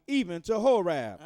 even to Horeb.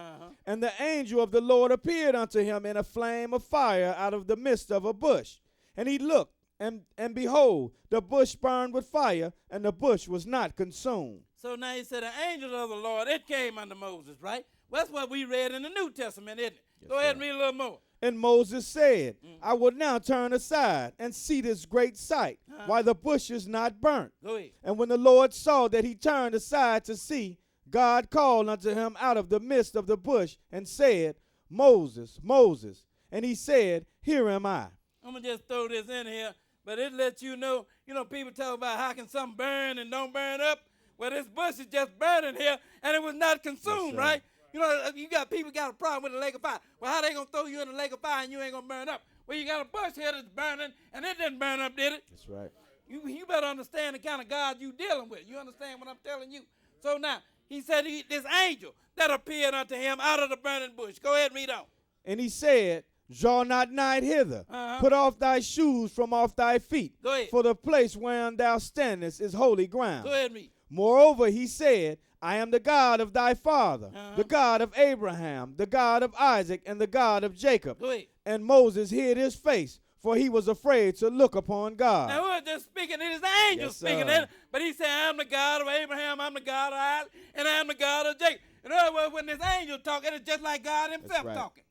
And the angel of the Lord appeared unto him in a flame of fire out of the midst of a bush. And he looked, and behold, the bush burned with fire, and the bush was not consumed. So now he said, the angel of the Lord, it came unto Moses, right? Well, that's what we read in the New Testament, isn't it? Yes, Go ahead sir. and read a little more. And Moses said, I will now turn aside and see this great sight, why the bush is not burnt. Go ahead. And when the Lord saw that he turned aside to see, God called unto him out of the midst of the bush and said, Moses, Moses. And he said, Here am I. I'm going to just throw this in here, but it lets you know, people talk about how can something burn and don't burn up. Well, this bush is just burning here, and it was not consumed, Yes, right? You got people got a problem with the lake of fire. Well, how they going to throw you in the lake of fire and you ain't going to burn up? Well, you got a bush here that's burning, and it didn't burn up, did it? That's right. You better understand the kind of God you dealing with. You understand what I'm telling you? So now, he said this angel that appeared unto him out of the burning bush. Go ahead and read on. And he said, Draw not nigh hither. Put off thy shoes from off thy feet. Go ahead. For the place wherein thou standest is holy ground. Go ahead and read. Moreover, he said, I am the God of thy father, the God of Abraham, the God of Isaac, and the God of Jacob. Go ahead. And Moses hid his face, for he was afraid to look upon God. Now, who is this speaking? It is the angel speaking. But he said, I'm the God of Abraham, I'm the God of Isaac, and I'm the God of Jacob. In other words, when this angel talking, it's just like God himself talking.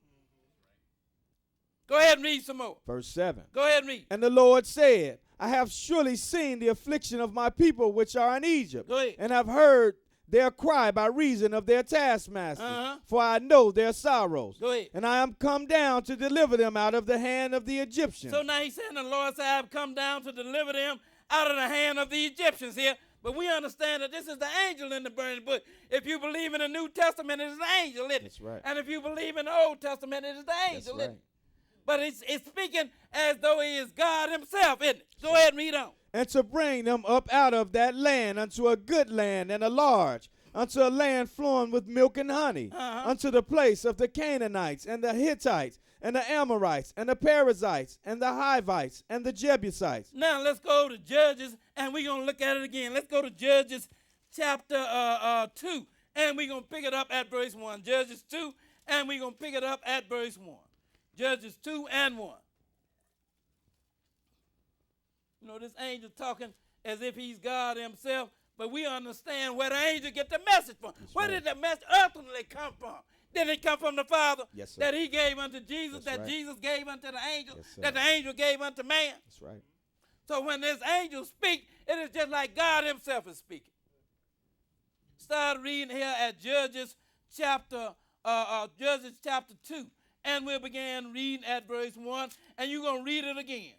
Go ahead and read some more. Verse 7. Go ahead and read. And the Lord said, I have surely seen the affliction of my people which are in Egypt, Go ahead. and have heard their cry by reason of their taskmasters, for I know their sorrows. Go ahead. And I am come down to deliver them out of the hand of the Egyptians. So now he's saying the Lord said, I have come down to deliver them out of the hand of the Egyptians here. But we understand that this is the angel in the burning bush. If you believe in the New Testament, it is the angel, isn't it? That's right. And if you believe in the Old Testament, it is the angel, isn't it? But it's speaking as though he is God himself, isn't it? Go ahead and read on. And to bring them up out of that land unto a good land and a large, unto a land flowing with milk and honey, unto the place of the Canaanites and the Hittites and the Amorites and the Perizzites and the Hivites and the Jebusites. Now let's go to Judges, and we're going to look at it again. Let's go to Judges chapter 2, and we're going to pick it up at verse 1. Judges 2, and we're going to pick it up at verse 1. Judges 2 and 1. This angel talking as if he's God himself, but we understand where the angel get the message from. Where did the message ultimately come from? Did it come from the Father that he gave unto Jesus, Jesus gave unto the angel, that the angel gave unto man? That's right. So when this angel speaks, it is just like God himself is speaking. Start reading here at Judges chapter 2. And we'll begin reading at verse 1, and you're going to read it again.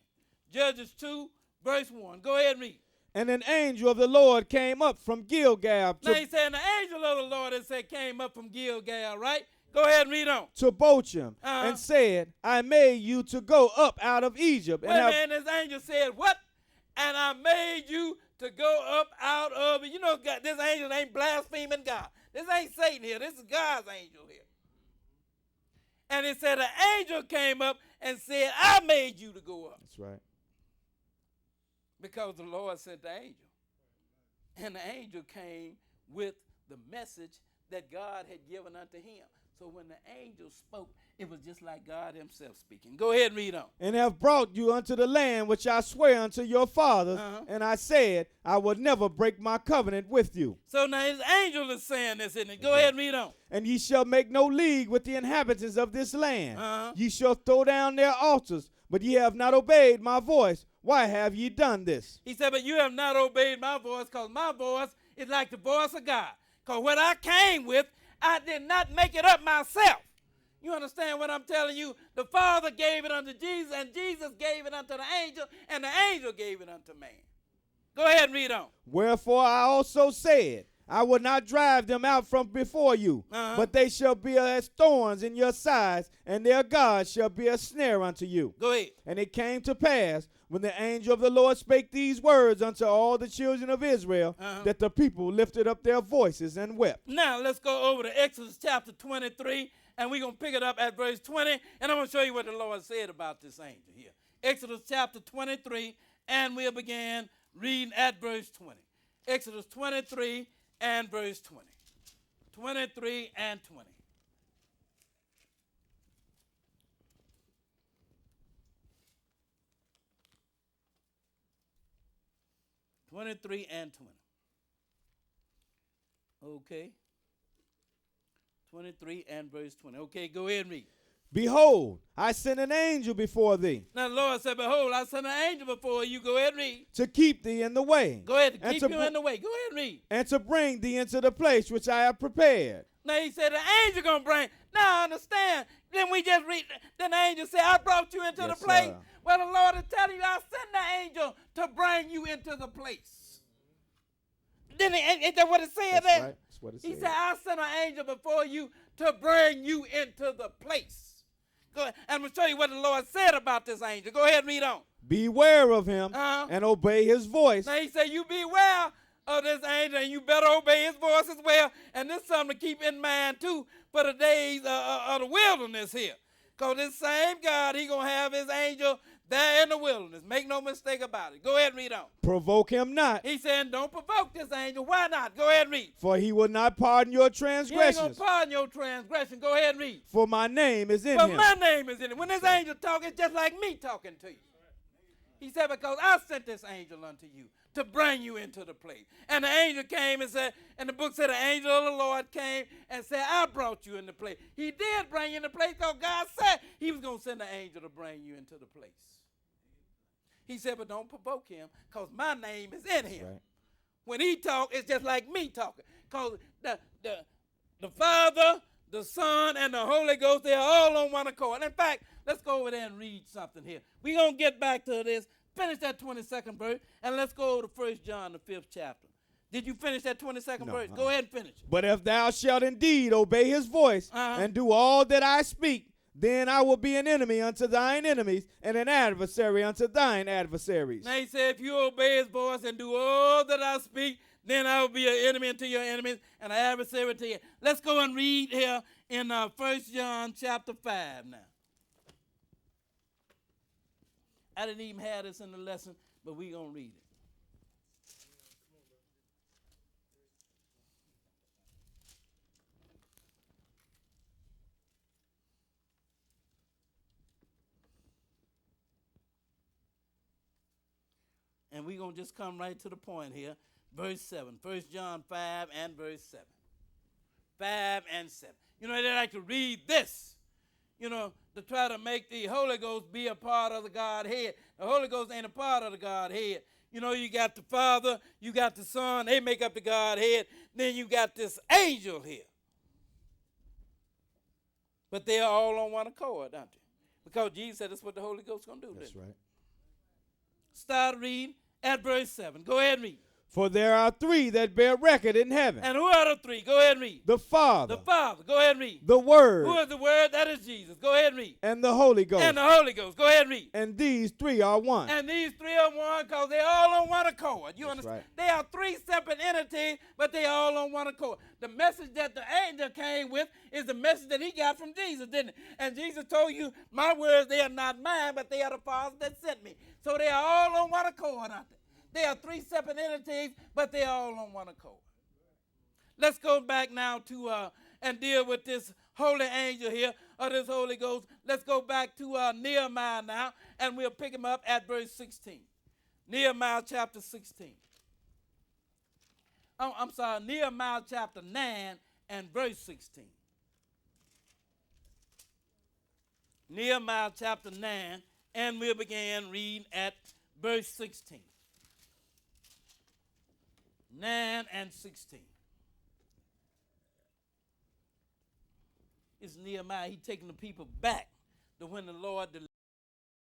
Judges 2, verse 1. Go ahead and read. And an angel of the Lord came up from Gilgal Now he's saying the angel of the Lord came up from Gilgal, right? Go ahead and read on. To Bochum, and said, I made you to go up out of Egypt. Wait a minute, this angel said, what? And I made you to go up out of it. God, this angel ain't blaspheming God. This ain't Satan here. This is God's angel here. And it said, the angel came up and said, I made you to go up. That's right. Because the Lord sent the angel. And the angel came with the message that God had given unto him. So when the angel spoke, it was just like God himself speaking. Go ahead and read on. And have brought you unto the land which I swear unto your fathers. And I said, I will never break my covenant with you. So now his angel is saying this, isn't it? Go ahead and read on. And ye shall make no league with the inhabitants of this land. Ye shall throw down their altars, but ye have not obeyed my voice. Why have ye done this? He said, but you have not obeyed my voice, because my voice is like the voice of God. Because what I came with, I did not make it up myself. You understand what I'm telling you? The Father gave it unto Jesus, and Jesus gave it unto the angel, and the angel gave it unto man. Go ahead and read on. Wherefore I also said, I will not drive them out from before you, but they shall be as thorns in your sides, and their God shall be a snare unto you. Go ahead. And it came to pass, when the angel of the Lord spake these words unto all the children of Israel, that the people lifted up their voices and wept. Now let's go over to Exodus chapter 23, and we're going to pick it up at verse 20, and I'm going to show you what the Lord said about this angel here. Exodus chapter 23, and we'll begin reading at verse 20. Exodus 23 and verse 20. 23 and 20. (23 and 20). Okay. 23 and verse 20. Okay, go ahead and read. Behold, I send an angel before thee Now the Lord said, behold, I send an angel before you. Go ahead and read. to keep thee in the way. Go ahead, and keep to you in the way. Go ahead and read. and to bring thee into the place which I have prepared. Now he said the angel gonna bring. Now understand. Then we just read. Then the angel said, I brought you into Yes, the place. sir. Well, the Lord is telling you, I sent the angel to bring you into the place. Then is that what it said That's there? right. That's what it He said. said, I sent an angel before you to bring you into the place. Go ahead. I'm going to show you what the Lord said about this angel. Go ahead and read on. Beware of him Uh-huh. and obey his voice. Now he said, you beware of this angel and you better obey his voice as well. And this is something to keep in mind too for the days of the wilderness here. Because this same God, he going to have his angel there in the wilderness. Make no mistake about it. Go ahead and read on. Provoke him not, He said, don't provoke this angel. Why not? Go ahead and read. for he will not pardon your He ain't going transgressions. to pardon your transgression. Go ahead and read. For my name is in But him. my name is in it. When this angel talks, it's just like me talking to you. He said, because I sent this angel unto you to bring you into the place. And the angel came and said, and the book said the angel of the Lord came and said, I brought you in the place. He did bring you in the place because God said he was going to send the angel to bring you into the place. He said, but don't provoke him because my name is in him. Right. When he talk, it's just like me talking. Because the Father, the Son, and the Holy Ghost, they're all on one accord. In fact, let's go over there and read something here. We're going to get back to this. Finish that 22nd verse, and let's go over to 1 John, the 5th chapter. Did you finish that 22nd verse? Go ahead and finish it. But if thou shalt indeed obey his voice and do all that I speak, then I will be an enemy unto thine enemies and an adversary unto thine adversaries. Now he said, if you obey his voice and do all that I speak, then I will be an enemy unto your enemies and an adversary to you. Let's go and read here in 1 John chapter 5 now. I didn't even have this in the lesson, but we're going to read it. And we're going to just come right to the point here. Verse 7. 1 John 5 and verse 7. 5 and 7. You know, they like to read this, you know, to try to make the Holy Ghost be a part of the Godhead. The Holy Ghost ain't a part of the Godhead. You know, you got the Father, you got the Son, they make up the Godhead. Then you got this angel here. But they are all on one accord, aren't they? Because Jesus said that's what the Holy Ghost is going to do. That's right. Start reading at verse 7. Go ahead and read. For there are three that bear record in heaven. And who are the three? Go ahead and read. The Father. The Father. Go ahead and read. The Word. Who is the Word? That is Jesus. Go ahead and read. And the Holy Ghost. And the Holy Ghost. Go ahead and read. And these three are one. And these three are one because they're all on one accord. You That's understand? right. They are three separate entities, but they all on one accord. The message that the angel came with is the message that he got from Jesus, didn't it? And Jesus told you, my words, they are not mine, but they are the Father that sent me. So they are all on one accord, aren't they? They are three separate entities, but they are all on one accord. Let's go back now to and deal with this holy angel here, or this Holy Ghost. Let's go back to Nehemiah now, and we'll pick him up at verse 16. Nehemiah chapter 16. Oh, I'm sorry, Nehemiah chapter 9 and verse 16. Nehemiah chapter 9, and we'll begin reading at verse 16. 9 and 16. It's Nehemiah. He's taking the people back to when the Lord delivered.